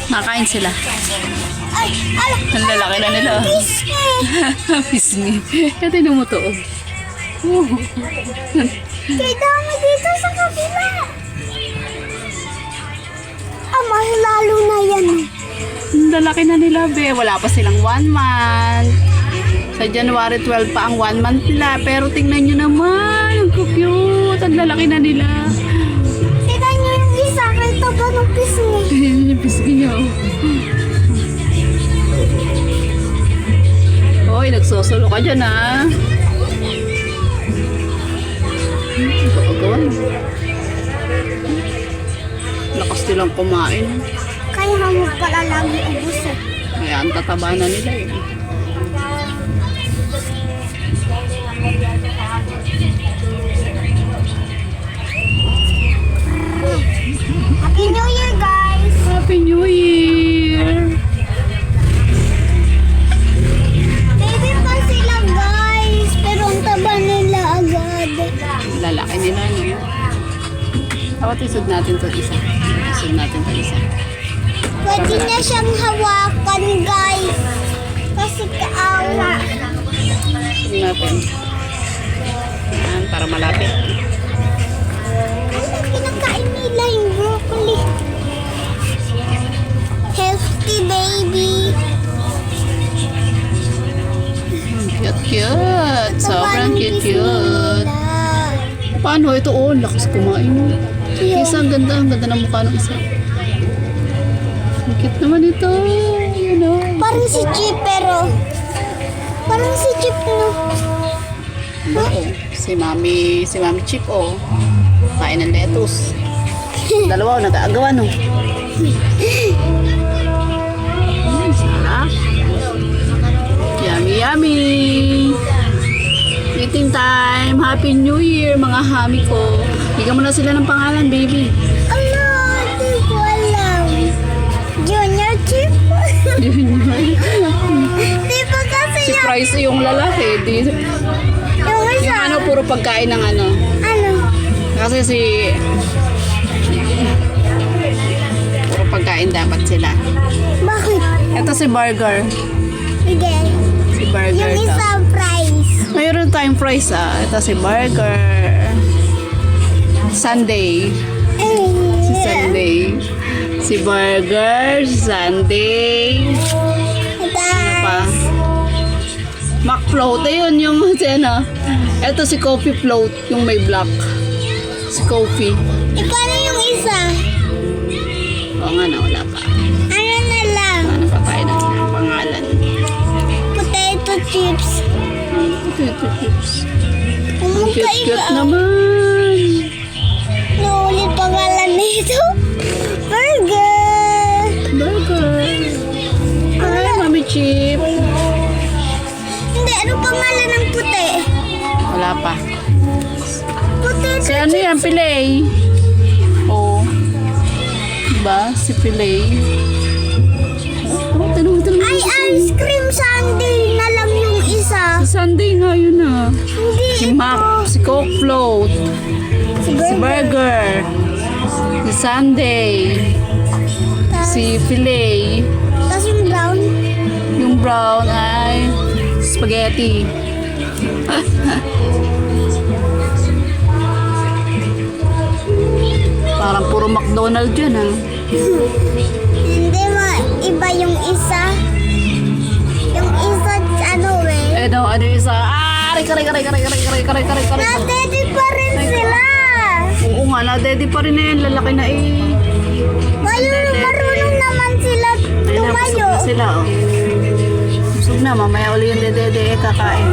Nakain sila. Ay, ala. Ang lalaki na nila. Pisngi. Pisngi. Kaya tinan mo to. Kaya dami dito sa kabila. Mas lalo na yan. Ang lalaki na nila, be. Wala pa silang 1 month. Sa January 12 pa ang 1 month nila. Pero tingnan nyo naman. Ang cute. Ang lalaki na nila. Tignan nyo yung isa. Kahit ba ng pisngi. Yung pisngi niya, oh. Hoy, nagsosolo ka dyan, ha? Gawagawan. Lakas nilang kumain. Kaya mo pala lagi ubus eh. Kaya ang tataba na nila, eh. Happy New Year, guys! Happy New Year! Baby pa sila, guys. Pero ang taba nila agad. Lalaki nila, no? Dapat isod natin to isa. Isod natin to isa. Pwede na siyang hawakan, guys. Kasi kaawa. Isod natin. Yan, para malapit. Ano kinakain nila yung broccoli? Healthy baby. Cute, cute. Sobrang cute, cute. Nila. Paano ito? Oh, lakas kumain. Isa, ang ganda ng mukha ng isa. Ang cute naman ito. You know. Parang si Chip, pero parang si Chip, no? Oo. Si Mami Chip, oh. Kain ng lettuce. Dalawa, nag-aagawan, no? Sarap. Yummy, yummy. Eating time. Happy New Year, mga hami ko. Bigyan mo na sila ng pangalan, baby. Ano? Hindi ko alam. Junior Chip? Di ba kasi Si Price yung lalaki. yung Yung isa? ano, puro pagkain ng ano. Ano? Kasi puro pagkain dapat sila. Bakit? Ito si Burger. Sige. Si Burger Yung to. isa price. Mayroon tayong fries, ah. Ito si Burger. Sunday. Si Sunday. Si Burger. Si Sunday. Ano pa? McFloat. Ayun yung ano. Ito si Coffee Float. Yung may black. Si Coffee. Paano yung isa? Oo nga na, wala pa. Ano na lang? Ano pa tayo ng pangalan? Potato chips. Potato chips. Ang Umukaiba. cute-cute naman. Naulit pangalan nito. Burger. Burger. Ay, Mami Chip. Hindi, ano pangalan ng puti? Wala pa. Potato Si ano yan? Pilay. Oo. Diba? Si Pilay. Oh, tanong. Ay, ice cream sundae na lang yung isa. Si Sunday nga yun, ah. Hindi Si ito. Mac. Si Coke Float. Si Si Burger. Si Sunday. Si Pilay. Tapos yung brown. Yung brown ay spaghetti. Parang puro McDonald's yun, ah. Hindi mo, iba yung isa. Yung isa, ano eh. Ano yung isa? Ah! Aray! Nadede pa rin sila. Oo nga, na-daddy pa rin na yan. Lalaki na eh. Marunong naman sila Ayun na, busog tumayo. na sila, oh. Busog na, mamaya uli yung dede kakain.